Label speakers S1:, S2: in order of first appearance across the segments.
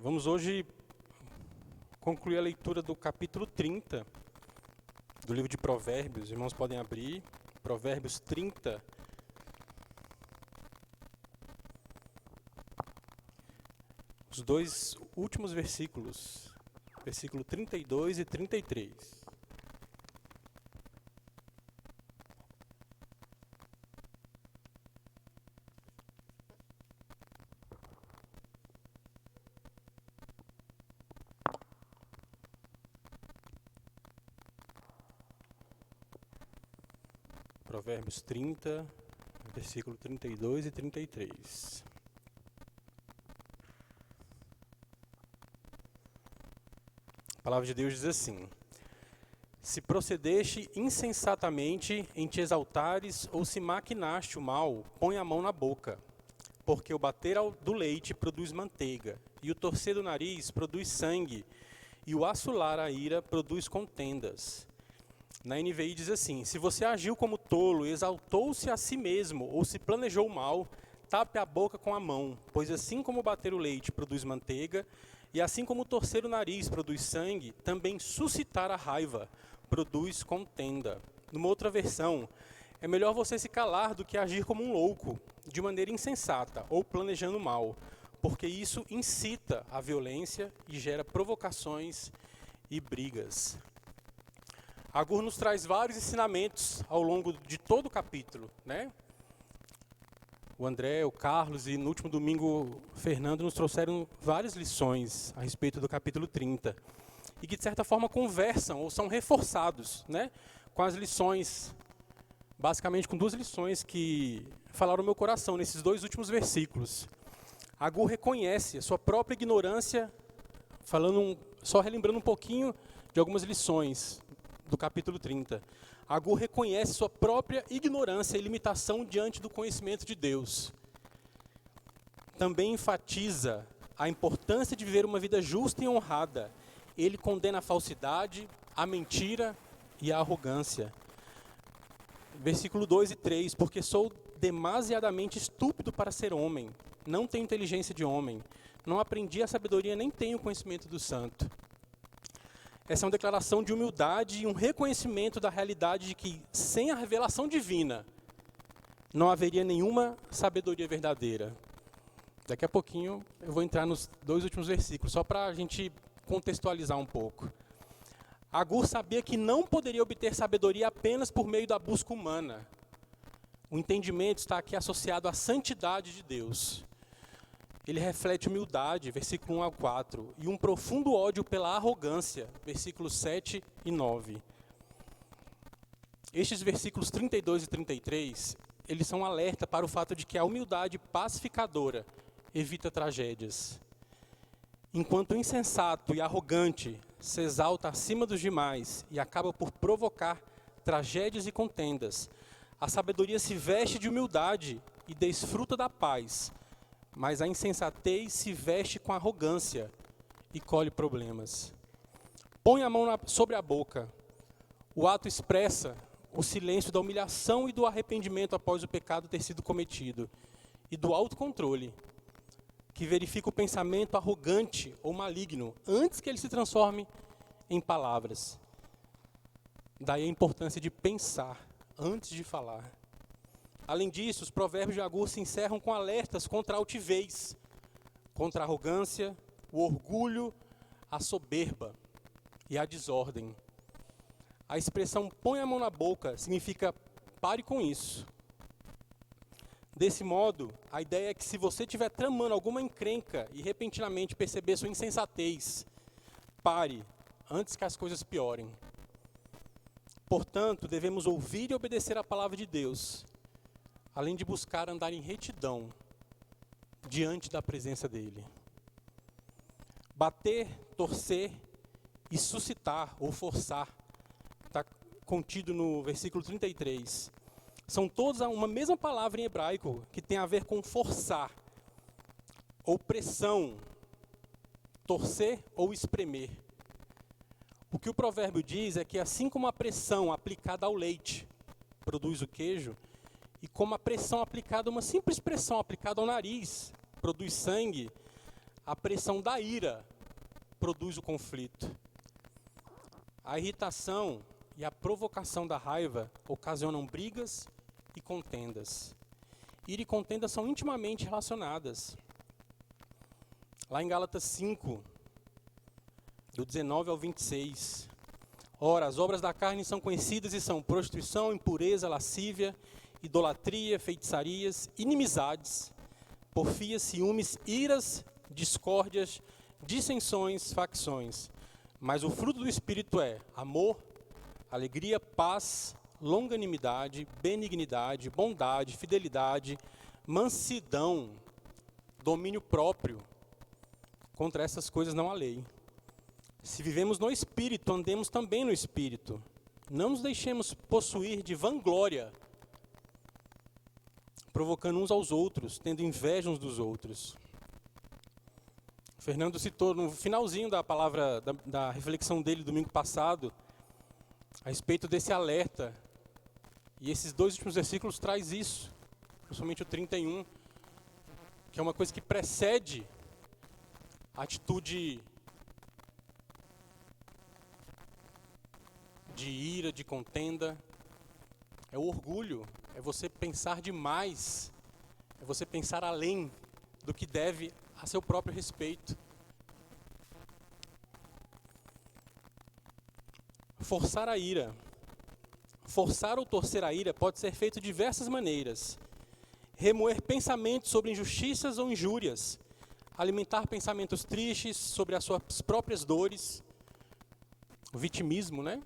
S1: Vamos hoje concluir a leitura do capítulo 30 do livro de Provérbios. Os irmãos podem abrir, Provérbios 30. Os dois últimos versículos, versículo 32 e 33. Provérbios 30, versículo 32 e 33. A palavra de Deus diz assim: Se procedeste insensatamente em te exaltares, ou se maquinaste o mal, põe a mão na boca. Porque o bater do leite produz manteiga, e o torcer do nariz produz sangue, e o assolar a ira produz contendas. Na NVI diz assim: se você agiu como tolo, exaltou-se a si mesmo, ou se planejou mal, tape a boca com a mão, pois assim como bater o leite produz manteiga, e assim como torcer o nariz produz sangue, também suscitar a raiva produz contenda. Numa outra versão, é melhor você se calar do que agir como um louco, de maneira insensata, ou planejando mal, porque isso incita a violência e gera provocações e brigas. Agur nos traz vários ensinamentos ao longo de todo o capítulo, né? O André, o Carlos e no último domingo o Fernando nos trouxeram várias lições a respeito do capítulo 30 e que de certa forma conversam ou são reforçados, né? Com as lições, basicamente com duas lições que falaram no meu coração nesses dois últimos versículos. Agur reconhece a sua própria ignorância, só relembrando um pouquinho de algumas lições do capítulo 30. Agur reconhece sua própria ignorância e limitação diante do conhecimento de Deus. Também enfatiza a importância de viver uma vida justa e honrada. Ele condena a falsidade, a mentira e a arrogância. Versículo 2 e 3. Porque sou demasiadamente estúpido para ser homem. Não tenho inteligência de homem. Não aprendi a sabedoria, nem tenho conhecimento do santo. Essa é uma declaração de humildade e um reconhecimento da realidade de que, sem a revelação divina, não haveria nenhuma sabedoria verdadeira. Daqui a pouquinho eu vou entrar nos dois últimos versículos, só para a gente contextualizar um pouco. Agur sabia que não poderia obter sabedoria apenas por meio da busca humana. O entendimento está aqui associado à santidade de Deus. Ele reflete humildade, versículo 1 ao 4, e um profundo ódio pela arrogância, versículos 7 e 9. Estes versículos 32 e 33, eles são um alerta para o fato de que a humildade pacificadora evita tragédias. Enquanto o insensato e arrogante se exalta acima dos demais e acaba por provocar tragédias e contendas, a sabedoria se veste de humildade e desfruta da paz, mas a insensatez se veste com arrogância e colhe problemas. Põe a mão sobre a boca. O ato expressa o silêncio da humilhação e do arrependimento após o pecado ter sido cometido, e do autocontrole, que verifica o pensamento arrogante ou maligno antes que ele se transforme em palavras. Daí a importância de pensar antes de falar. Além disso, os provérbios de Agur se encerram com alertas contra a altivez, contra a arrogância, o orgulho, a soberba e a desordem. A expressão põe a mão na boca significa pare com isso. Desse modo, a ideia é que se você estiver tramando alguma encrenca e repentinamente perceber sua insensatez, pare antes que as coisas piorem. Portanto, devemos ouvir e obedecer a palavra de Deus, além de buscar andar em retidão diante da presença dele. Bater, torcer e suscitar ou forçar, está contido no versículo 33. São todas uma mesma palavra em hebraico que tem a ver com forçar, ou pressão, torcer ou espremer. O que o provérbio diz é que assim como a pressão aplicada ao leite produz o queijo, e como a pressão aplicada, uma simples pressão aplicada ao nariz, produz sangue, a pressão da ira produz o conflito. A irritação e a provocação da raiva ocasionam brigas e contendas. Ira e contenda são intimamente relacionadas. Lá em Gálatas 5, do 19 ao 26. Ora, as obras da carne são conhecidas e são prostituição, impureza, lascívia, idolatria, feitiçarias, inimizades, porfias, ciúmes, iras, discórdias, dissensões, facções. Mas o fruto do Espírito é amor, alegria, paz, longanimidade, benignidade, bondade, fidelidade, mansidão, domínio próprio. Contra essas coisas não há lei. Se vivemos no Espírito, andemos também no Espírito. Não nos deixemos possuir de vanglória, provocando uns aos outros, tendo inveja uns dos outros. Fernando citou no finalzinho da palavra, da reflexão dele domingo passado, a respeito desse alerta. E esses dois últimos versículos traz isso, principalmente o 31, que é uma coisa que precede a atitude de ira, de contenda. É o orgulho, é você pensar demais, é você pensar além do que deve a seu próprio respeito. Forçar a ira. Forçar ou torcer a ira pode ser feito de diversas maneiras. Remoer pensamentos sobre injustiças ou injúrias. Alimentar pensamentos tristes sobre as suas próprias dores. O vitimismo, né?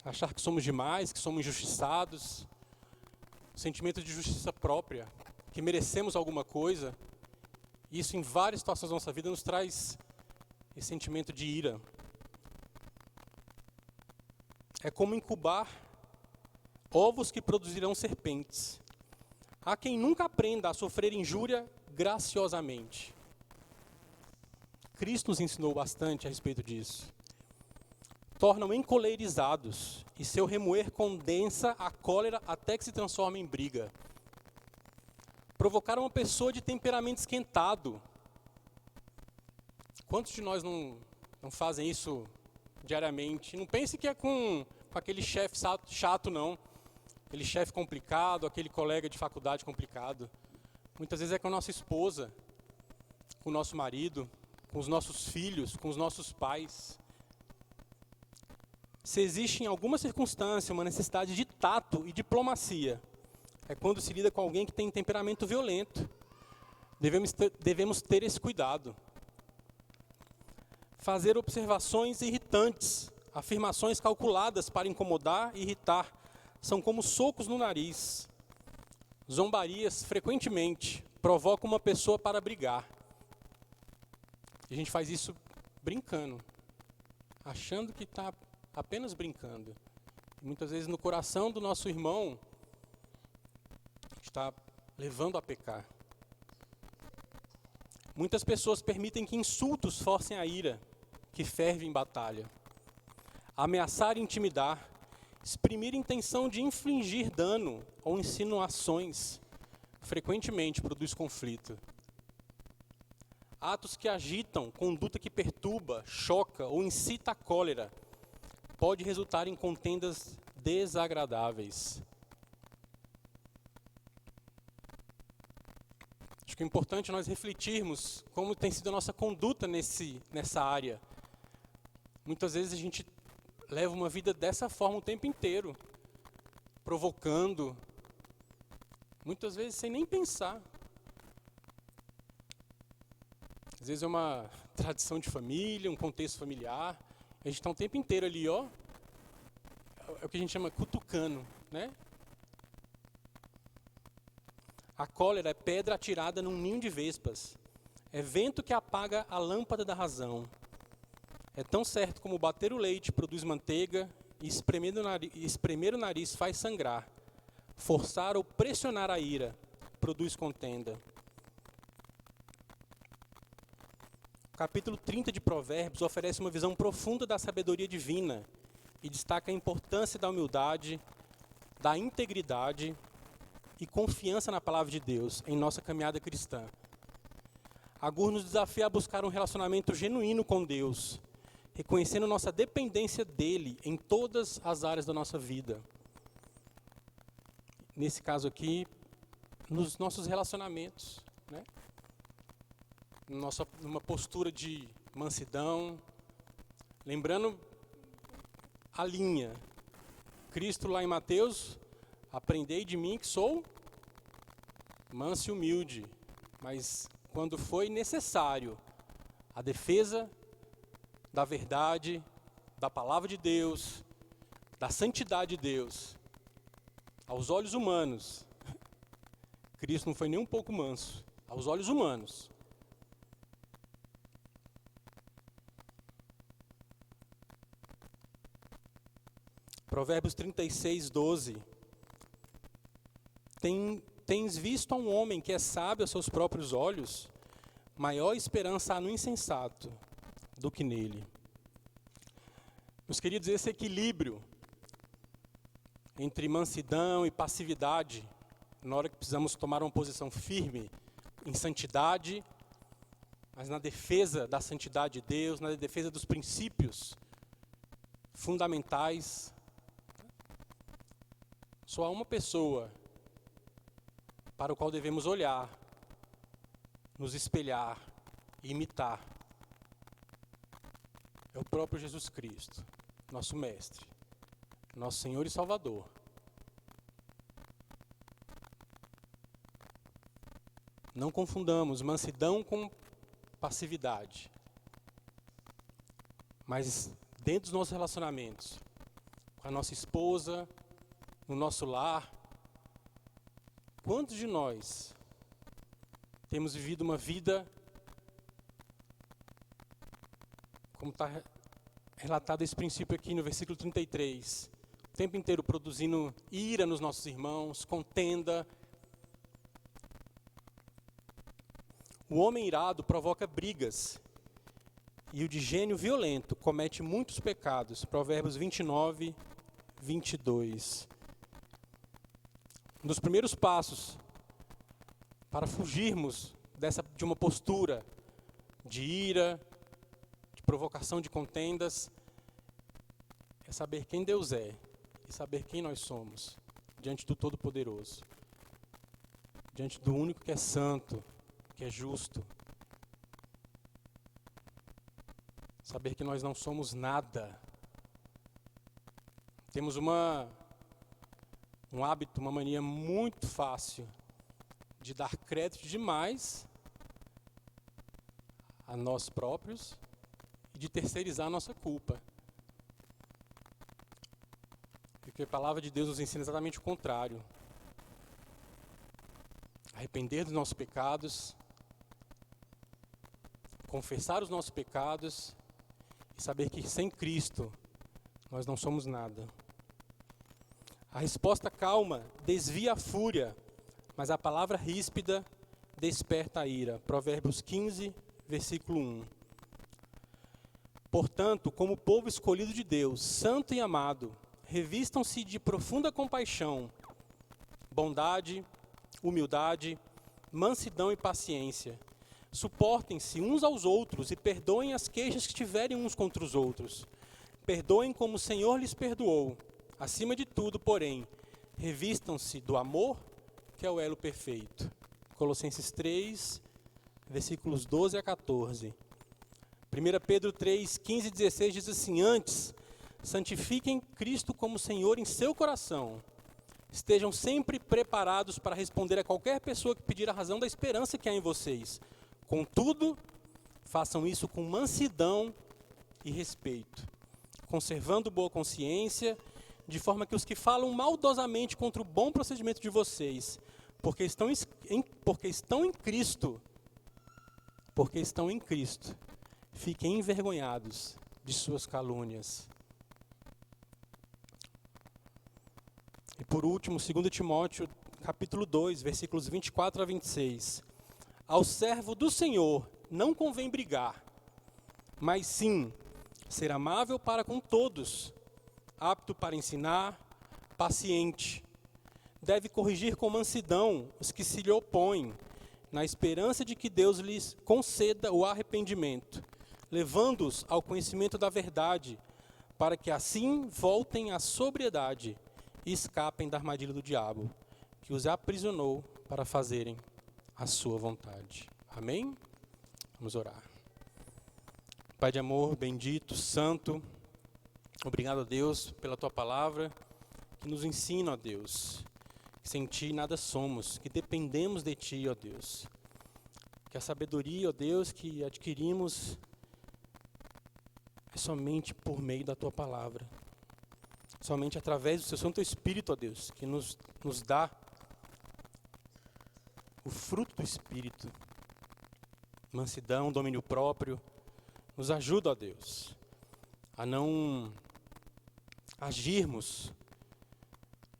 S1: Achar que somos demais, que somos injustiçados. Sentimento de justiça própria, que merecemos alguma coisa. Isso em várias situações da nossa vida nos traz esse sentimento de ira. É como incubar ovos que produzirão serpentes. Há quem nunca aprenda a sofrer injúria graciosamente. Cristo nos ensinou bastante a respeito disso. Tornam encoleirizados, e seu remoer condensa a cólera até que se transforma em briga. Provocar uma pessoa de temperamento esquentado. Quantos de nós não fazem isso diariamente? Não pense que é com aquele chefe chato, não. Aquele chefe complicado, aquele colega de faculdade complicado. Muitas vezes é com a nossa esposa, com o nosso marido, com os nossos filhos, com os nossos pais. Se existe em alguma circunstância uma necessidade de tato e diplomacia, é quando se lida com alguém que tem temperamento violento. Devemos ter esse cuidado. Fazer observações irritantes, afirmações calculadas para incomodar e irritar, são como socos no nariz. Zombarias, frequentemente, provocam uma pessoa para brigar. E a gente faz isso brincando, achando que está apenas brincando. E muitas vezes no coração do nosso irmão está levando a pecar. Muitas pessoas permitem que insultos forcem a ira, que ferve em batalha. Ameaçar e intimidar, exprimir intenção de infligir dano ou insinuações, frequentemente produz conflito. Atos que agitam, conduta que perturba, choca ou incita a cólera, pode resultar em contendas desagradáveis. Acho que é importante nós refletirmos como tem sido a nossa conduta nessa área. Muitas vezes a gente leva uma vida dessa forma o tempo inteiro, provocando, muitas vezes sem nem pensar. Às vezes é uma tradição de família, um contexto familiar. A gente está o tempo inteiro ali, ó. É o que a gente chama cutucando, né? A cólera é pedra atirada num ninho de vespas. É vento que apaga a lâmpada da razão. É tão certo como bater o leite produz manteiga e espremer o nariz faz sangrar. Forçar ou pressionar a ira produz contenda. O capítulo 30 de Provérbios oferece uma visão profunda da sabedoria divina e destaca a importância da humildade, da integridade e confiança na palavra de Deus em nossa caminhada cristã. Agur nos desafia a buscar um relacionamento genuíno com Deus, reconhecendo nossa dependência dele em todas as áreas da nossa vida. Nesse caso aqui, nos nossos relacionamentos, né? Numa postura de mansidão, lembrando a linha. Cristo lá em Mateus, aprendei de mim que sou manso e humilde, mas quando foi necessário a defesa da verdade, da palavra de Deus, da santidade de Deus, aos olhos humanos, Cristo não foi nem um pouco manso, aos olhos humanos. Provérbios 36, 12. Tens visto a um homem que é sábio aos seus próprios olhos, maior esperança há no insensato do que nele. Meus queridos, esse equilíbrio entre mansidão e passividade, na hora que precisamos tomar uma posição firme em santidade, mas na defesa da santidade de Deus, na defesa dos princípios fundamentais. Só há uma pessoa para o qual devemos olhar, nos espelhar e imitar. É o próprio Jesus Cristo, nosso Mestre, nosso Senhor e Salvador. Não confundamos mansidão com passividade. Mas dentro dos nossos relacionamentos, com a nossa esposa, no nosso lar, quantos de nós temos vivido uma vida, como está relatado esse princípio aqui no versículo 33, o tempo inteiro produzindo ira nos nossos irmãos, contenda. O homem irado provoca brigas, e o de gênio violento comete muitos pecados. Provérbios 29, 22. Um dos primeiros passos para fugirmos de uma postura de ira, de provocação de contendas, é saber quem Deus é e saber quem nós somos diante do Todo-Poderoso, diante do único que é santo, que é justo. Saber que nós não somos nada. Temos um hábito, uma mania muito fácil de dar crédito demais a nós próprios e de terceirizar a nossa culpa. Porque a palavra de Deus nos ensina exatamente o contrário. Arrepender dos nossos pecados, confessar os nossos pecados e saber que sem Cristo nós não somos nada. A resposta calma desvia a fúria, mas a palavra ríspida desperta a ira. Provérbios 15, versículo 1. Portanto, como povo escolhido de Deus, santo e amado, revistam-se de profunda compaixão, bondade, humildade, mansidão e paciência. Suportem-se uns aos outros e perdoem as queixas que tiverem uns contra os outros. Perdoem como o Senhor lhes perdoou. Acima de tudo, porém, revistam-se do amor, que é o elo perfeito. Colossenses 3, versículos 12 a 14. 1 Pedro 3, 15 e 16 diz assim: antes, santifiquem Cristo como Senhor em seu coração. Estejam sempre preparados para responder a qualquer pessoa que pedir a razão da esperança que há em vocês. Contudo, façam isso com mansidão e respeito, conservando boa consciência, de forma que os que falam maldosamente contra o bom procedimento de vocês, porque estão em Cristo, fiquem envergonhados de suas calúnias. E por último, 2 Timóteo, capítulo 2, versículos 24 a 26. Ao servo do Senhor não convém brigar, mas sim ser amável para com todos, apto para ensinar, paciente. deve corrigir com mansidão os que se lhe opõem, na esperança de que Deus lhes conceda o arrependimento, levando-os ao conhecimento da verdade, para que assim voltem à sobriedade e escapem da armadilha do diabo, que os aprisionou para fazerem a sua vontade. Amém? Vamos orar. Pai de amor, bendito, santo, obrigado a Deus pela tua palavra, que nos ensina, ó Deus, que sem ti nada somos, que dependemos de ti, ó Deus. Que a sabedoria, ó Deus, que adquirimos é somente por meio da tua palavra. Somente através do seu Santo Espírito, ó Deus, que nos dá o fruto do Espírito. Mansidão, domínio próprio. Nos ajuda, ó Deus, a não agirmos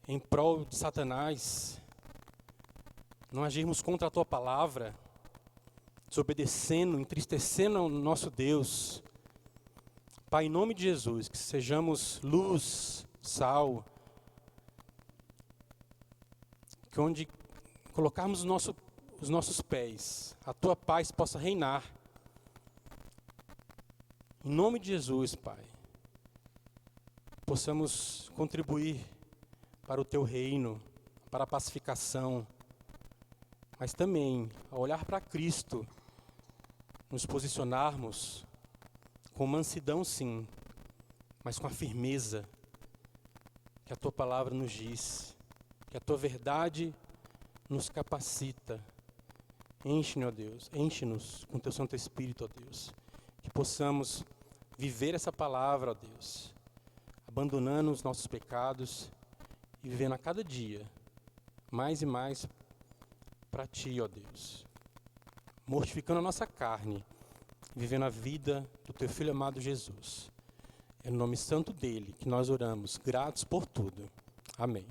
S1: em prol de Satanás, não agirmos contra a tua palavra, desobedecendo, entristecendo o nosso Deus. Pai, em nome de Jesus, que sejamos luz, sal, que onde colocarmos os nossos pés, a tua paz possa reinar. Em nome de Jesus, Pai, possamos contribuir para o teu reino, para a pacificação, mas também, ao olhar para Cristo, nos posicionarmos com mansidão, sim, mas com a firmeza que a tua palavra nos diz, que a tua verdade nos capacita. Enche-nos, ó Deus, enche-nos com teu Santo Espírito, ó Deus, que possamos viver essa palavra, ó Deus, abandonando os nossos pecados e vivendo a cada dia mais e mais para ti, ó Deus, mortificando a nossa carne, vivendo a vida do teu Filho amado Jesus. É no nome santo dele que nós oramos, gratos por tudo. Amém.